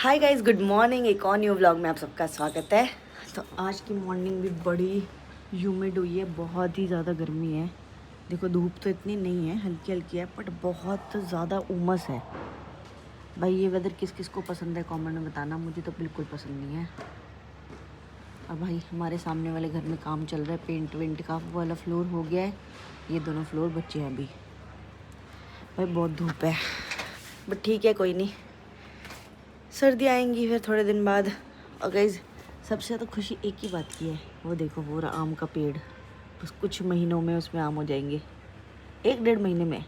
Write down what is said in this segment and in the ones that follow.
Hi guys, good morning. एक और new vlog में आप सबका स्वागत है। तो आज की मॉर्निंग भी बड़ी ह्यूमिड हुई है, बहुत ही ज़्यादा गर्मी है। देखो धूप तो इतनी नहीं है, हल्की हल्की है, बट बहुत ज़्यादा उमस है। भाई ये वेदर किस किस को पसंद है कमेंट में बताना, मुझे तो बिल्कुल पसंद नहीं है। और भाई हमारे सामने वाले घर में काम चल रहा है, पेंट वेंट का वाला फ्लोर हो गया है, ये दोनों फ्लोर बचे हैं अभी। भाई बहुत धूप है, बट ठीक है, कोई नहीं, सर्दी आएंगी फिर थोड़े दिन बाद। और गाइस सबसे ज़्यादा खुशी एक ही बात की है, वो देखो पूरा आम का पेड़, बस कुछ महीनों में उसमें आम हो जाएंगे, 1-1.5 महीने में।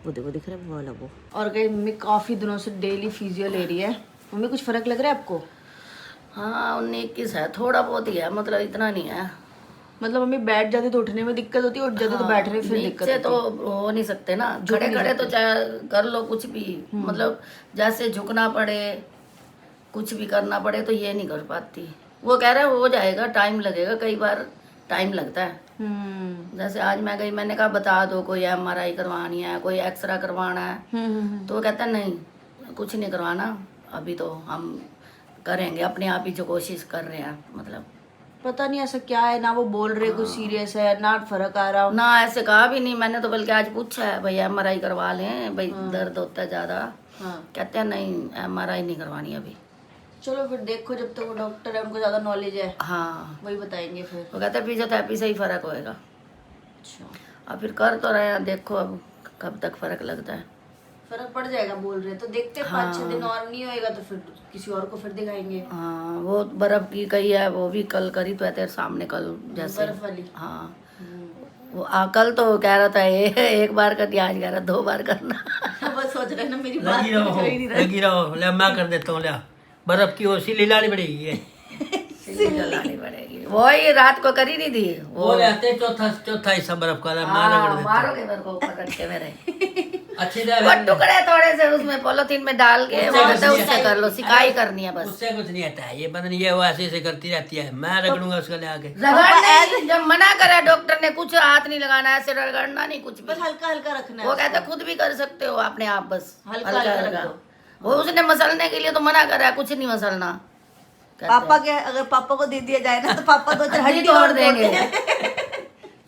वो देखो दिख रहा है वो वाला वो। और गाइस मम्मी काफ़ी दिनों से डेली फिजियो ले रही है। मम्मी कुछ फ़र्क लग रहा है आपको? हाँ 19-21 है, थोड़ा बहुत ही है, मतलब इतना नहीं है। मतलब मम्मी बैठ जाती तो उठने में दिक्कत होती है, उठ जाती तो बैठने में फिर दिक्कत नीचे होती तो है। हो नहीं सकते ना, खड़े खड़े तो चाहे कर लो कुछ भी, मतलब जैसे झुकना पड़े कुछ भी करना पड़े तो ये नहीं कर पाती। वो कह रहा है हो जाएगा, टाइम लगेगा, कई बार टाइम लगता है। जैसे आज मैं गई, मैंने कहा बता दो कोई MRI करवानी है, कोई एक्सरा करवाना है, तो वो कहता नहीं कुछ नहीं करवाना, अभी तो हम करेंगे अपने आप ही, जो कोशिश कर रहे हैं। मतलब पता नहीं ऐसा क्या है, ना वो बोल रहे कुछ सीरियस है, ना फर्क आ रहा ना, ऐसे कहा भी नहीं मैंने तो, बल्कि आज पूछा है भाई MRI करवा लें, भाई दर्द होता है ज़्यादा। कहते हैं नहीं MRI नहीं करवानी अभी। चलो फिर देखो, जब तक वो डॉक्टर है उनको ज़्यादा नॉलेज है, हाँ वही बताएंगे फिर। वो कहते हैं फिजियोथेरेपी से ही फर्क होएगा। अच्छा, अब फिर कर तो रहे हैं, देखो अब कब तक फर्क लगता है। फर्क पड़ जाएगा बोल रहे, तो देखते हैं 5-6 दिन और नहीं होएगा तो फिर किसी और को फिर दिखाएंगे। हाँ वो बर्फ की कही है, वो भी कल करी तो है तेरे सामने, कल जैसे बर्फ वाली। हाँ वो कल तो कह रहा था एक बार कर दिया, आज कह रहा 2 बार करना। बस सोच रहे ना मेरी बात लगी रहो लगी रहो, ले मैं कर देता हूँ, ले बर्फ की ओसी लिलानी पड़ेगी ये। सिल्ली जलानी पड़ेगी, वही रात को करी नहीं थी वो रहते चौथा हिस्सा बर्फ का, ले मैं रगड़ देता मारोगे मेरे को ऊपर रख के मेरे। हूँ। अच्छी वो तरह टुकड़े थोड़े से उसमें पॉलिथीन में डाल के वो कहते हैं उससे कर लो, सिकाई करनी है बस। उससे कुछ नहीं आता है, ये बदन ये वो ऐसे ऐसे करती रहती है, मैं रगड़ूंगा उसका ले आके। रगड़ने जब मना करा डॉक्टर ने, कुछ हाथ नहीं लगाना, ऐसे रगड़ना नहीं कुछ भी, बस हल्का हल्का रखना है। वो कहते हैं खुद भी कर सकते हो अपने आप, बस हल्का हल्का रख दो। वो उसने मसलने के लिए तो मना करा है, कुछ नहीं मसलना। पापा के अगर पापा को दे दिया जाए ना तो पापा 2-4 हड्डी हड्डी तोड़ और देंगे।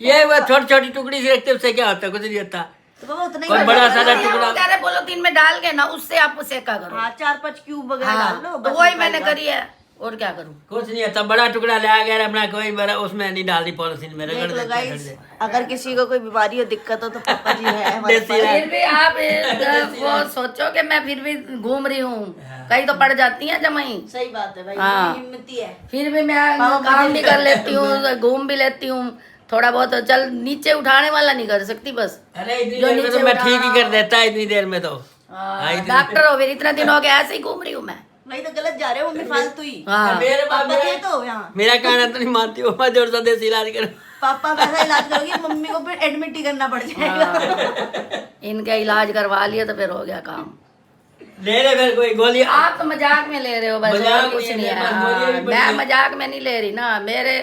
ये वो छोटी छोटी टुकड़ी से रखते उससे क्या होता है, कुछ नहीं होता। तो पापा उतना ही और बड़ा सारा वो टुकड़ा कह रहे पॉलिथीन में डाल के ना, उससे आप सेका करो। हाँ 4-5 क्यूब वगैरह डाल लो, हाँ, बस तो वही निकल मैंने जाएगा। करी है, और क्या करूँ। कुछ नहीं होता, बड़ा टुकड़ा ले आ गया अपना, कोई बड़ा उसमें नहीं डाल दी पॉलिथीन में, रगड़ देख लो देते हैं गाइस, से। अगर किसी को कोई बीमारी हो, दिक्कत हो, तो पापा जी है हमारे देसी पास। है। फिर भी आप वो सोचो कि मैं फिर भी घूम रही हूँ, कहीं तो पड़ जाती है जमाई। सही बात है भाई, हाँ। हिम्मती है। फिर भी मैं काम भी कर लेती हूँ, घूम भी लेती हूँ थोड़ा बहुत। चल नीचे उठाने वाला नहीं कर सकती बस। अरे इतनी जो देर में तो नीचे मैं उठा- ठीक ही कर देता है, इतनी देर में तो। डॉक्टर हो, फिर इतना दिन हो गया ऐसे ही घूम रही हूँ मैं। वही तो गलत जा रहे हो मम्मी, फालतू ही। हाँ मेरे पापा थे तो यहाँ, मेरा कहना तो नहीं मानती हो, मैं जोर से देसी इलाज कर। पापा वैसा इलाज करोगी, मम्मी को फिर एडमिट ही करना पड़ जाएगा। इनके इलाज करवा लिए तो फिर हो गया काम। ले ले फिर कोई गोली। आप तो मजाक में ले रहे हो बस, मजाक और कुछ नहीं है, नहीं है। मेरे पास गोलियां भी हाँ, पड़ी मैं हैं। मजाक में नहीं ले रही ना, मेरे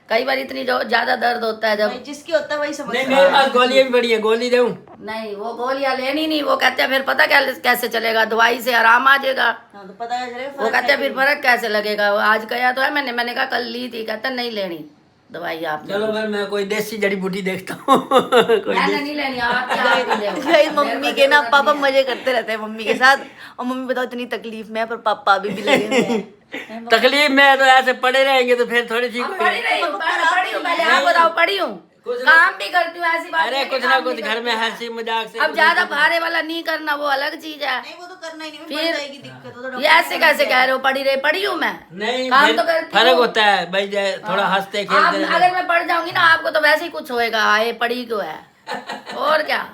कई बार इतनी ज्यादा दर्द होता है भाई जब। जिसकी होता है वही समझ नहीं मेरे पास गोलियां भी पड़ी है, गोली दूं? नहीं वो गोलियां लेनी नहीं, वो कहते हैं फिर पता क्या कैसे चलेगा, दवाई से आराम आ जाएगा। हाँ तो पता चलेगा वो कहते हैं फिर फर्क कैसे लगेगा। वो आज गया तो है, मैंने कहा कल ली थी, कहता नहीं लेनी दवाई आपने। चलो फिर मैं कोई देसी जड़ी बूटी देखता हूँ। कोई मैंने नहीं लेनी, आप क्या ले लो। भाई मम्मी के ना पापा मजे करते रहते हैं मम्मी के साथ, और मम्मी बताओ इतनी तकलीफ में है पर पापा अभी भी लगे हुए हैं। तकलीफ में तो ऐसे पड़े रहेंगे तो फिर थोड़ी ठीक अब होगी। पढ़ी रही हूँ, पढ़ी हूँ, पहले आप बताओ, पढ़ी हूँ, काम भी करती हूँ, ऐसी बात अरे नहीं है कि कुछ ना काम कुछ नहीं घर में करती। हंसी मजाक से अब ज्यादा भारे वाला नहीं करना, वो अलग चीज है। नहीं वो तो करना ही नहीं, फिर- बढ़ जाएगी दिक्कत, वो तो ये ऐसे कैसे कह रहे हो पढ़ी हूँ मैं? नहीं काम फिर तो करती फर्क हूँ। होता है भाई, थोड़ा हंसते आप खेलते रहते अगर मैं पढ़ जाऊंगी ना, आपको तो वैसे ही कुछ होएगा, ये पढ़ी क्यों है, और क्या।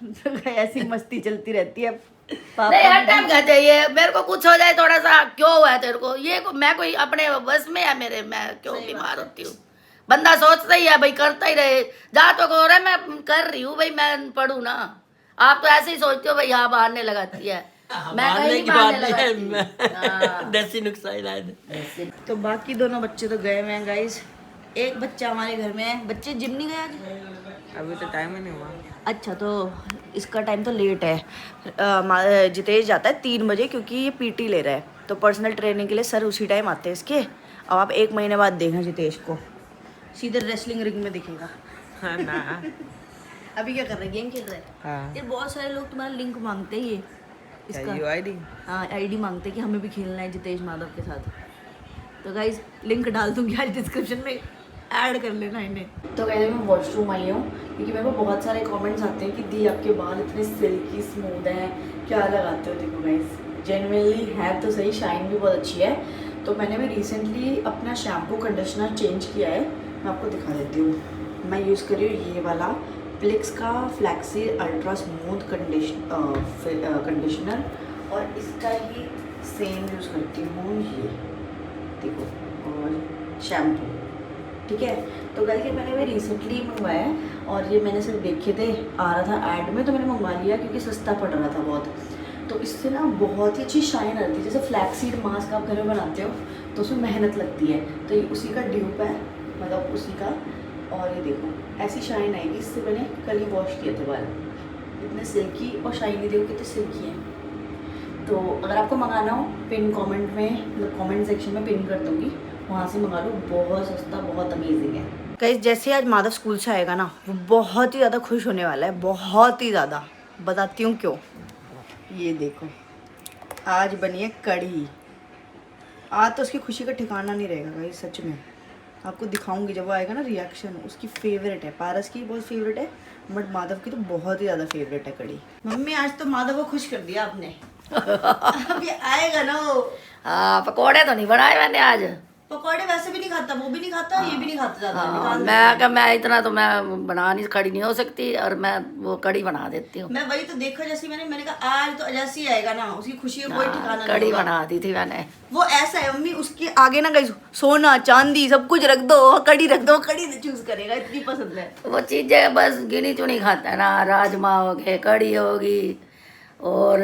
डॉक्टर। ऐसी मस्ती चलती रहती है नहीं पापा हर टाइम कहते हैं ये, मेरे को कुछ हो जाए थोड़ा सा, क्यों हुआ है तेरे को ये, मैं कोई अपने बस में है मेरे, मैं क्यों बीमार होती हूँ। बंदा सोचता ही है भाई, करता ही रहे, जा तो हो रहा है, मैं कर रही हूँ भाई, मैं पढ़ू ना। आप तो ऐसे ही सोचते हो भाई, हाँ बहाने लगाती है, मैं मारने कहीं की बहाने बात नहीं है, लगाती हूँ। हाँ। देसी नुस्खा इलाज। तो बाकी दोनों बच्चे तो गए हुए हैं गाइस, एक बच्चा हमारे घर में है। बच्चे जिम नहीं गए आज? अभी तो टाइम ही नहीं हुआ। अच्छा तो इसका टाइम तो लेट है। जितेश जाता है 3 बजे क्योंकि ये पीटी ले रहा है। तो पर्सनल ट्रेनिंग के लिए सर उसी टाइम आते हैं इसके। अब आप 1 महीने बाद देखें जितेश को सीधे रेसलिंग रिंग में दिखेगा। हाँ ना। अभी क्या कर रहे हैं, गेम खेल रहे हैं? हाँ। यार बहुत सारे लोग तुम्हारा लिंक मांगते हैं ये इसका। यूआईडी? हाँ आईडी मांगते हैं कि हमें भी खेलना है जितेश माधव के साथ। तो गाइज लिंक डाल दूंगी आज डिस्क्रिप्शन में, ऐड कर लेना इन्हें। तो गाइज मैं वॉशरूम आई हूँ क्योंकि मेरे को बहुत सारे कमेंट्स आते हैं कि दी आपके बाल इतने सिल्की स्मूथ हैं, क्या लगाते हो? देखो गाइज जेन्युइनली है तो सही, शाइन भी बहुत अच्छी है। तो मैंने भी रिसेंटली अपना शैम्पू कंडीशनर चेंज किया है, मैं आपको दिखा देती हूँ। मैं यूज़ कर रही हूँ ये वाला प्लिक्स का फ्लैक्सी अल्ट्रा स्मूथ कंडीशनर और इसका ही सेम यूज़ करती हूँ ये देखो, और शैम्पू। ठीक है, तो गाइस ये मैंने भी रिसेंटली मंगवाया है और ये मैंने सिर्फ देखे थे, आ रहा था ऐड में तो मैंने मंगवा लिया क्योंकि सस्ता पड़ रहा था बहुत। तो इससे ना बहुत ही अच्छी शाइन आती है। जैसे फ्लैक्सीड मास्क आप घर में बनाते हो तो उसमें मेहनत लगती है, तो ये उसी का ड्यूप है, मतलब उसी का। और ये देखो ऐसी शाइन आएगी। इससे मैंने कल ही वॉश किए थे बाल, इतने सिल्की और शाइनी, देखो कितने सिल्की हैं। तो अगर आपको मंगाना हो पिन कमेंट में, मतलब कमेंट सेक्शन में पिन कर दूँगी, वहाँ से मंगा लो, बहुत सस्ता, बहुत अमेजिंग है। गाइस जैसे आज माधव स्कूल से आएगा ना, वो बहुत ही ज़्यादा खुश होने वाला है, बहुत ही ज़्यादा। बताती हूँ क्यों। ये देखो आज बनी है कढ़ी। आज तो उसकी खुशी का ठिकाना नहीं रहेगा गाइस, सच में। आपको दिखाऊंगी जब वो आएगा ना रिएक्शन। उसकी फेवरेट है, पारस की बहुत फेवरेट है, बट माधव की तो बहुत ही ज़्यादा फेवरेट है कढ़ी। मम्मी आज तो माधव को खुश कर दिया आपने। अभी आएगा ना वो। हाँ, पकौड़े तो नहीं बनाए मैंने आज। पकौड़े वैसे भी नहीं खाता, वो भी नहीं खाता, ये भी नहीं खाता ज़्यादा। हाँ, मैं इतना तो मैं बना नहीं, खड़ी नहीं हो सकती, और मैं वो कड़ी बना देती हूँ। मैं वही तो देखो, जैसे मैंने कहा आज तो जैसे ही आएगा ना, उसकी खुशी का कोई ठिकाना नहीं कड़ी होगा। बना दी थी मैंने। वो ऐसा है मम्मी, उसके आगे ना गई सोना चांदी सब कुछ रख दो, कड़ी रख दो, कड़ी चूज करेगा, इतनी पसंद है। वो चीजें बस गिनी चुनी खाता है ना, राजमा हो गए, कड़ी होगी, और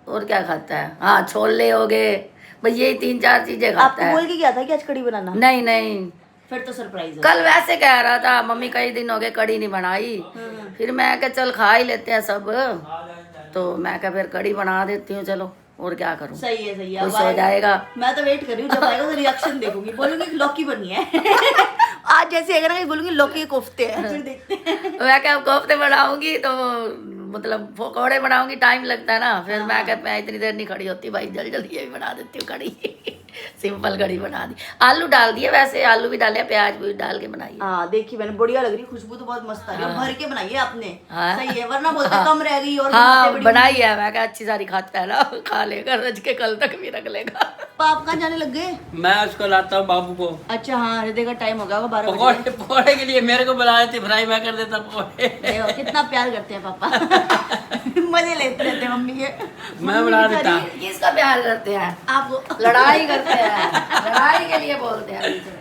क्या खाता है, हाँ छोले हो गए, बस यही 3-4 चीजें खाता आपको है। बोल के क्या था कि आज कड़ी बनाना? नहीं, फिर तो सरप्राइज है। कल वैसे कह रहा था मम्मी कई दिन हो गए कड़ी नहीं बनाई, फिर मैं कहा चल खा ही लेते हैं सब, तो मैं कहा फिर कड़ी बना देती हूँ, चलो और क्या करूँ। सही है सही है, खुश हो जाएगा। मैं तो वेट कर रही हूँ, जब आएगा तो रिएक्शन देखूंगी, बोलूंगी लौकी बनी है। आज जैसे आएगा ना बोलूंगी लौकी के कोफ्ते हैं, फिर देखते हैं। मैं क्या कोफ्ते बनाऊंगी तो मतलब पकौड़े बनाऊंगी, टाइम लगता है ना, फिर मैं क्या मैं इतनी देर नहीं खड़ी होती भाई, जल्दी ये भी बना देती हूँ कड़ी। सिंपल कड़ी बना दी, आलू डाल दिए, वैसे आलू भी डाले, प्याज भी डाल के बनाई। हाँ देखी मैंने, बढ़िया लग रही, खुशबू तो बहुत मस्त आ रही है। भर के बनाई है आपने। हाँ। सही है, वरना बोलते कम रह गई और हाँ बनाते बनाई है, मैं क्या अच्छी सारी खाता है ना, खा लेगा रज के, कल तक भी रख लेगा। पाप कहाँ जाने लग गए? मैं उसको लाता हूँ बाबू को। अच्छा हाँ, हृदय का टाइम हो गया होगा 12 पकौड़े बजे। पकौड़े के लिए मेरे को बुला देती, फ्राई मैं कर देता पकौड़े। देखो, कितना प्यार करते हैं पापा। मजे लेते रहते हैं मम्मी के। मैं बना देता। किसका प्यार करते हैं? आप लड़ाई करते हैं, लड़ाई के लिए बोलते हैं बीच में।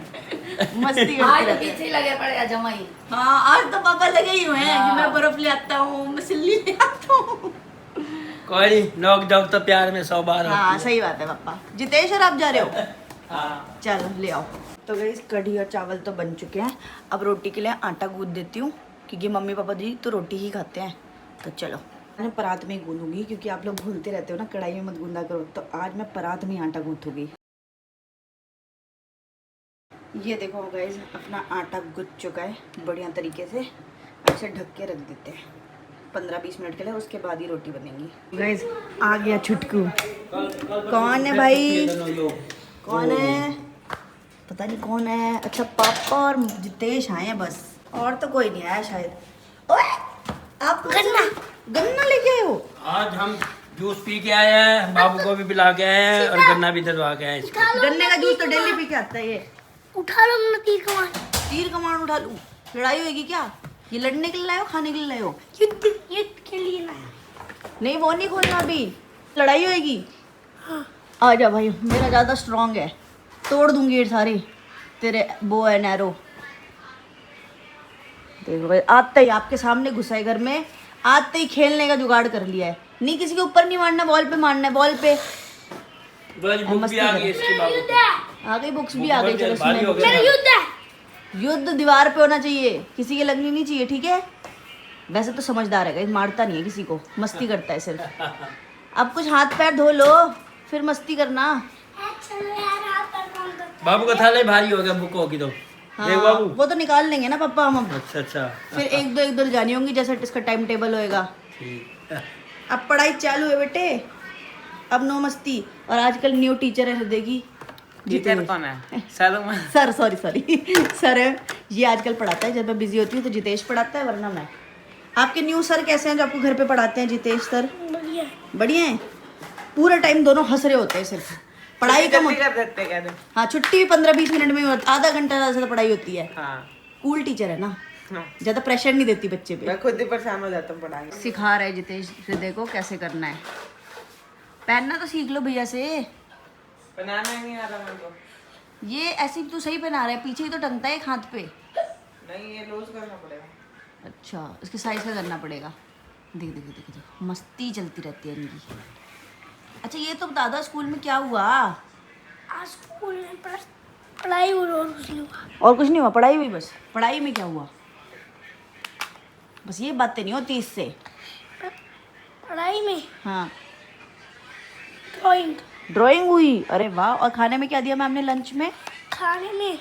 मस्ती आज करते तो रहते हैं। पीछे लगे पड़े हैं जमाई। हाँ आज तो पापा लगे ही हुए हैं कि मैं बर्फ ले आता हूँ, मैं सिल्ली ले आता हूँ। कोई नहीं, नोक झोंक तो प्यार में 100 बार हाँ होती है। सही बात है पापा। जितेश और आप जा रहे हो? हाँ। चलो ले आओ। तो गाइस कढ़ी और चावल तो बन चुके हैं, अब रोटी के लिए आटा गूंद देती हूँ क्योंकि मम्मी पापा जी तो रोटी ही खाते हैं। तो चलो मैं परात में ही गूंदूंगी, क्योंकि आप लोग भूलते रहते हो ना कढ़ाई में मत गूंदा करो, तो आज मैं परात में ही आटा गूंथूंगी। ये देखो गाइस अपना आटा गूंथ चुका है बढ़िया तरीके से, अच्छे ढक के रख देते हैं 15-20 मिनट के लिए, उसके बाद ही रोटी बनेगी। गाइस आ गया छुटकू। कौन है भाई? कौन है? पता नहीं कौन है। अच्छा पापा और जितेश आए हैं बस, और तो कोई नहीं आया शायद। ओए आप गन्ना लेके आए हो? आज हम जूस पी के आए हैं, बाबू को भी पिला के आए हैं और गन्ना भी दिलवा के आए हैं इसको। गन्ने का जूस तो डेली पी के आता है ये। उठा लो ना तीर कमान। तीर कमान उठा लूं? लड़ाई होगी क्या? ये लड़ने के लिए लाए हो, खाने के लिए लाए हो? युद्ध के लिए लाया। नहीं वो नहीं खोलना अभी, लड़ाई होगी। आ जा भाई, मेरा ज़्यादा स्ट्रांग है, तोड़ दूंगी ये सारी। तेरे वो है नैरो। देखो भाई आते ही आपके सामने घुसा है घर में, आते ही खेलने का जुगाड़ कर लिया है। नहीं किसी के ऊपर नहीं मारना, बॉल पे मारना है, बॉल पे। बुक भी आ गई इसकी बाबू को। आ गई, बुक्स भी आ गई। चलो भारी हो सुने, गया। युद्ध है। युद्ध दीवार पे होना चाहिए, किसी के लगनी नहीं चाहिए, ठीक है? वैसे तो समझदार है, मारता नहीं है किसी को, मस्ती करता है सिर्फ। अब कुछ हाथ पैर धो लो फिर मस्ती करना। चलो यार आप पर फोन कर। बाबू का थाला ही भारी हो गया बुक होगी तो देख बाबू। वो तो निकाल लेंगे ना पापा हम अब। अच्छा अच्छा फिर एक दो जानी होंगी जैसा इसका टाइम टेबल होएगा। ठीक है। अब पढ़ाई चालू है बेटे, अब नो मस्ती। और आजकल न्यू टीचर है हृदय की। टीचर कौन है? सर सर सॉरी सर है ये, आजकल पढ़ाता है। जब मैं बिजी होती हूँ तो जितेश पढ़ाता है, वरना मैं। आपके न्यू सर कैसे हैं जो आपको घर पे पढ़ाते हैं? जितेश सर बढ़िया। बढ़िया हैं। पूरा टाइम दोनों हंस रहे होते हैं, सिर्फ पढ़ाई कम होती है। कर देते कहते। हाँ, छुट्टी 15-20 मिनट में होती, आधा घंटा ज़्यादा से पढ़ाई होती है। हाँ कूल टीचर है ना, हाँ। ज़्यादा प्रेशर नहीं देती बच्चे पे। मैं खुद ही परेशान हो जाता हूँ पढ़ाई। सिखा रहे जितेश हृदय को कैसे करना है। पहनना तो सीख लो भैया से। बनाना ही नहीं आ रहा मेरे को। ये ऐसे ही तू सही पहना रहा है, पीछे ही तो टंगता है एक हाथ पे। नहीं ये लूज करना पड़ेगा। अच्छा, इसके साइज का करना पड़ेगा। देख देख देख देख, मस्ती चलती रहती है इनकी। अच्छा ये तो बता दो, स्कूल में क्या हुआ? आज स्कूल में पढ़ाई और कुछ नहीं हुआ। और कुछ नहीं हुआ, पढ़ाई हुई बस। पढ़ाई में क्या हुआ? बस ये बातें नहीं होती इससे। पढ़ाई में हाँ, ड्राइंग। ड्राइंग हुई। अरे वाह। और खाने में क्या दिया मैम ने लंच में? खाने में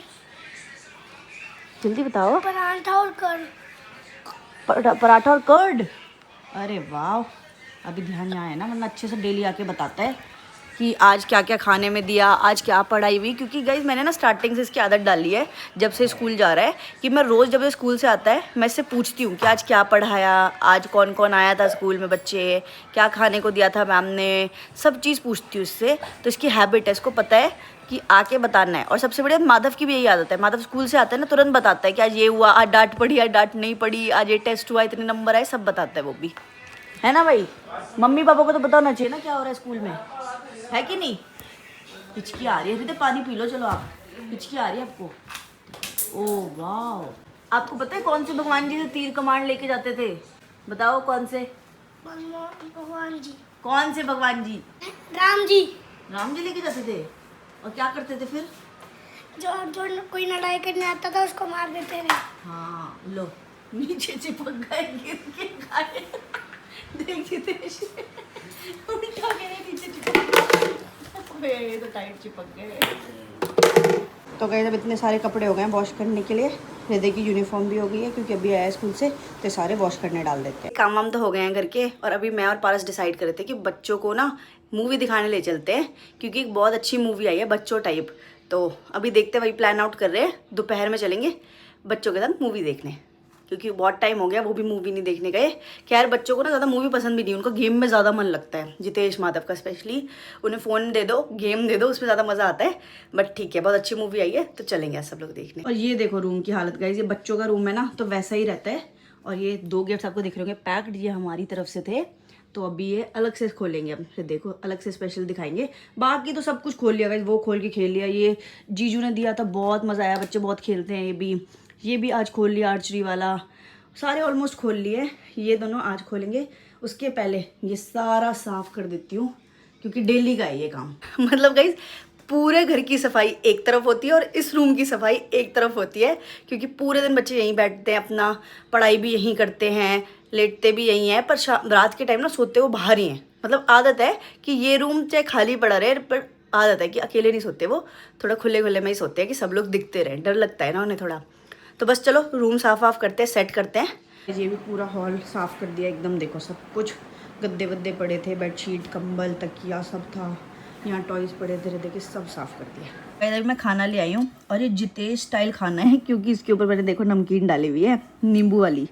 जल्दी बताओ। पराठा और कर। पराठा और कर्ड। अरे वाह, अभी ध्यान यहाँ है ना, वरना अच्छे से डेली आके बताता है कि आज क्या क्या खाने में दिया, आज क्या पढ़ाई हुई। क्योंकि गाइज मैंने ना स्टार्टिंग से इसकी आदत डाली है, जब से स्कूल जा रहा है, कि मैं रोज़ जब ये स्कूल से आता है मैं इससे पूछती हूँ कि आज क्या पढ़ाया, आज कौन कौन आया था स्कूल में बच्चे, क्या खाने को दिया था मैम ने, सब चीज़ पूछती हूँ इससे। तो इसकी हैबिट है, इसको पता है कि आके बताना है। और सबसे बढ़िया माधव की भी यही आदत है। माधव स्कूल से आता है ना, तुरंत बताता है कि आज ये हुआ, आज डांट पड़ी, आज डांट नहीं पड़ी, आज ये टेस्ट हुआ, इतने नंबर आए, सब बताता है वो भी, है ना भाई? मम्मी पापा को तो पता होना चाहिए ना क्या हो रहा है स्कूल में, है कि नहीं? हिचकी आ रही है, फिर पानी पी लो। चलो आप, हिचकी आ रही है आपको? ओह वाह। आपको पता है कौन से भगवान जी से तीर कमान लेके जाते थे? बताओ कौन से? भगवान जी। कौन से भगवान जी? राम जी। राम जी लेके जाते थे। और क्या करते थे फिर? जो कोई लड़ाई करने आता था उसको मार देते थे। हाँ लो, नीचे चिपक गए, गिर के खाए। देख जितेश, उल्टा मेरे नीचे चिपक गए, तो टाइट चिपक गए। तो गए जब इतने सारे कपड़े हो गए हैं वॉश करने के लिए, हृदय की यूनिफॉर्म भी हो गई है क्योंकि अभी आया स्कूल से, तो सारे वॉश करने डाल देते हैं। काम वाम तो हो गए हैं घर के, और अभी मैं और पारस डिसाइड कर रहे थे कि बच्चों को ना मूवी दिखाने ले चलते हैं, क्योंकि एक बहुत अच्छी मूवी आई है बच्चों टाइप। तो अभी देखते हैं, वही प्लान आउट कर रहे हैं, दोपहर में चलेंगे बच्चों के साथ मूवी देखने, क्योंकि बहुत टाइम हो गया वो भी मूवी नहीं देखने गए। खैर बच्चों को ना ज़्यादा मूवी पसंद भी नहीं, उनको गेम में ज़्यादा मन लगता है, जितेश माधव का स्पेशली। उन्हें फ़ोन दे दो, गेम दे दो, उसमें ज़्यादा मज़ा आता है। बट ठीक है, बहुत अच्छी मूवी आई है तो चलेंगे सब लोग देखने। और ये देखो रूम की हालत गाइस, ये बच्चों का रूम है ना, तो वैसा ही रहता है। और ये 2 गिफ्ट आपको दिख रहे होंगे पैक्ड, ये हमारी तरफ से थे, तो अभी ये अलग से खोलेंगे। अब फिर देखो अलग से स्पेशल दिखाएंगे। बाकी तो सब कुछ खोल लिया गाइस, वो खोल के खेल लिया। ये जीजू ने दिया था, बहुत मज़ा आया, बच्चे बहुत खेलते हैं। ये भी आज खोल लिया, आर्चरी वाला, सारे ऑलमोस्ट खोल लिए। ये दोनों आज खोलेंगे। उसके पहले ये सारा साफ कर देती हूँ, क्योंकि डेली का है ये काम। मतलब गाइस पूरे घर की सफाई एक तरफ होती है और इस रूम की सफाई एक तरफ होती है, क्योंकि पूरे दिन बच्चे यहीं बैठते हैं, अपना पढ़ाई भी यहीं करते हैं, लेटते भी यहीं हैं, पर रात के टाइम ना सोते वो बाहर ही हैं। मतलब आदत है कि ये रूम चाहे खाली पड़ा रहे, पर आदत है कि अकेले नहीं सोते, वो थोड़ा खुले खुले में ही सोते हैं कि सब लोग दिखते रहें, डर लगता है ना उन्हें थोड़ा। तो बस चलो रूम साफ वाफ करते हैं, सेट करते हैं। ये भी पूरा हॉल साफ कर दिया एकदम, देखो सब कुछ, गद्दे वद्दे पड़े थे, बेडशीट, कंबल, तकिया सब था, यहाँ टॉयज पड़े थे, देखिए सब साफ कर दिया। इधर मैं खाना ले आई हूँ, और ये जितेश स्टाइल खाना है, क्योंकि इसके ऊपर मैंने देखो नमकीन डाली हुई है, नींबू वाली,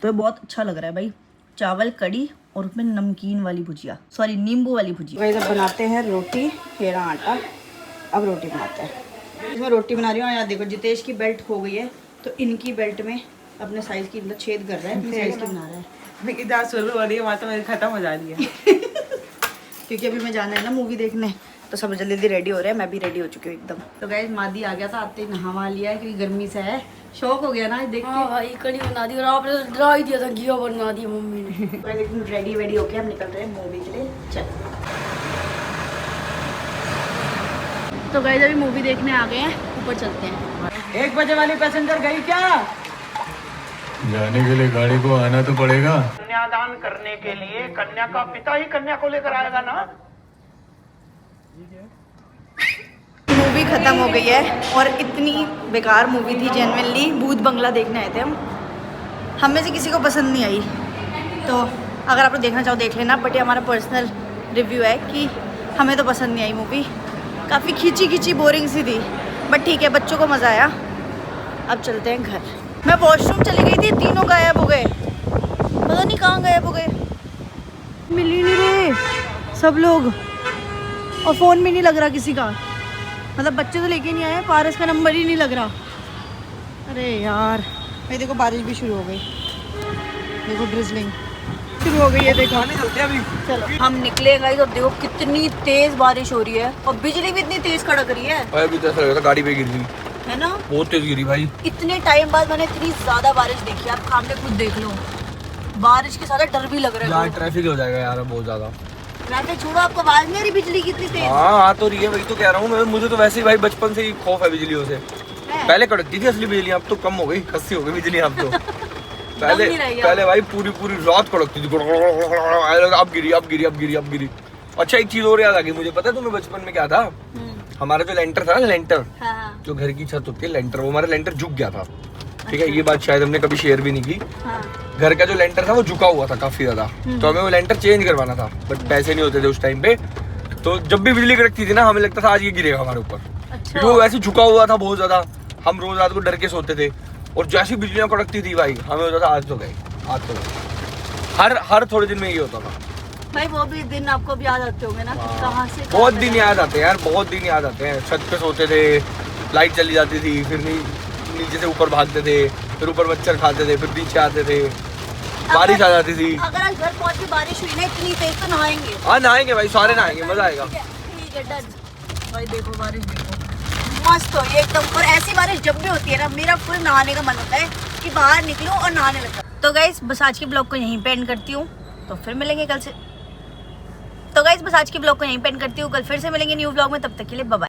तो ये बहुत अच्छा लग रहा है भाई। चावल, कड़ी और उसमें नमकीन वाली भुजिया, सॉरी नींबू वाली भुजिया। इधर बनाते हैं रोटी, हेरा आटा, अब रोटी बनाते हैं। इसमें रोटी बना रही हूँ। यहाँ देखो जितेश की बेल्ट हो गई है, तो इनकी बेल्ट में अपने साइज की, मतलब छेद कर रहा है, अपनी साइज की बना रहा है। मैं की दाल शुरू हो रही है, वहाँ तो मेरी खत्म हो जा रही है। क्योंकि अभी मैं जाना है ना मूवी देखने, तो सब जल्दी जल्दी रेडी हो रहे हैं, मैं भी रेडी हो चुकी हूँ एकदम। तो गाइस मादी आ गया था, आते ही नहा लिया है, क्योंकि गर्मी से है, शौक हो गया ना देख के। हाँ भाई कड़ी बना दी, और आपने तो डरा ही दिया था, घिया बना दिया मम्मी ने। तो एकदम रेडी वेडी होके हम निकल रहे हैं मूवी के लिए। चल तो गाइस अभी मूवी देखने आ गए हैं, ऊपर चलते हैं। 1 बजे वाली पैसेंजर गई क्या? जाने के लिए गाड़ी को आना तो पड़ेगा। कन्यादान करने के लिए कन्या का पिता ही कन्या को लेकर आएगा ना। ख़त्म हो गई है और इतनी बेकार मूवी थी जेन्युइनली। भूत बंगला देखने आए थे हम में से किसी को पसंद नहीं आई, तो अगर आप लोग देखना चाहो देख लेना, बट ये हमारा पर्सनल रिव्यू है कि हमें तो पसंद नहीं आई मूवी। काफ़ी खींची खींची बोरिंग सी थी, बट ठीक है, बच्चों को मज़ा आया। अब चलते हैं घर। मैं वॉशरूम चली गई थी, तीनों गायब हो गए, पता नहीं कहाँ गायब हो गए, मिल ही नहीं रहे सब लोग, और फ़ोन भी नहीं लग रहा किसी का, मतलब बच्चे तो लेके नहीं आए, पारस का नंबर ही नहीं लग रहा। अरे यार, भाई देखो बारिश भी शुरू हो गई, देखो ड्रिजलिंग शुरू हो गई है, देखो। चलो हम निकले गाइस, और देखो कितनी तेज बारिश हो रही है और बिजली भी इतनी तेज कड़क रही है। अभी तो ऐसा लग रहा था गाड़ी पे गिर गई, है ना, बहुत तेज गिरी भाई। इतने टाइम बाद मैंने इतनी ज्यादा बारिश देखी, आप सामने खुद देख लो, बारिश के साथ डर भी लग रहा है। यार ट्रैफिक हो जाएगा यार बहुत ज्यादा। ट्रैफिक छोड़ो, आपको आवाज नहीं आ रही बिजली की इतनी तेज? हाँ आ तो रही है, वही तो कह रहा हूँ मैं। मुझे तो वैसे ही भाई बचपन से ही खौफ है बिजलियों से। पहले कड़कती थी असली बिजली, अब तो कम हो गई, खस्सी हो गई बिजली अब तो। पहले भाई पूरी पूरी रात कड़कती थी, अब गिरी अब गिरी अब गिरी अब गिरी। अच्छा एक चीज और याद आ गई मुझे, पता है तुम्हें बचपन में क्या था? हमारा जो लेंटर था ना, लेंटर जो घर की छत होती है लेंटर, वो हमारा लेंटर झुक गया था। ठीक है, ये बात शायद हमने कभी शेयर भी नहीं की। घर का जो लेंटर था वो झुका हुआ था काफी ज्यादा, तो हमें वो लेंटर चेंज करवाना था, बट पैसे नहीं होते थे उस टाइम पे। तो जब भी बिजली कड़कती थी ना, हमें लगता था आज ये गिरेगा हमारे ऊपर, क्योंकि वो वैसे झुका हुआ था बहुत ज्यादा। हम रोज रात को डर के सोते थे, और जैसी बिजलियां कड़कती थी भाई हमें होता था आज तो गए, आज तो गए। हर थोड़े दिन में ये होता था भाई। वो भी दिन आपको भी याद आते होंगे ना कि कहाँ से बहुत दिन याद आते हैं यार, बहुत दिन याद आते हैं। छत पे सोते थे, लाइट चली जाती थी, फिर नीचे से ऊपर भागते थे, फिर ऊपर मच्छर खाते थे, फिर नीचे आते थे, बारिश आ जाती थी। अगर आज घर पहुंच के बारिश हुई ना इतनी तेज, तो नहाएंगे। हाँ नहाएंगे भाई, सारे नहाएंगे, मजा आएगा। ठीक है डन। भाई देखो बारिश देखो, मस्त हो ये एकदम। और ऐसी बारिश जब भी होती है ना, मेरा फुल नहाने का मन होता है कि बाहर निकलूं और नहाने लगता। तो गाइस बस आज के ब्लॉग को यहीं पे एंड करती हूँ, तो फिर मिलेंगे कल से। तो गाइस बस आज के ब्लॉग को यहीं पे एंड करती हूँ, कल फिर से मिलेंगे न्यू ब्लॉग में, तब तक के लिए बाय बाय।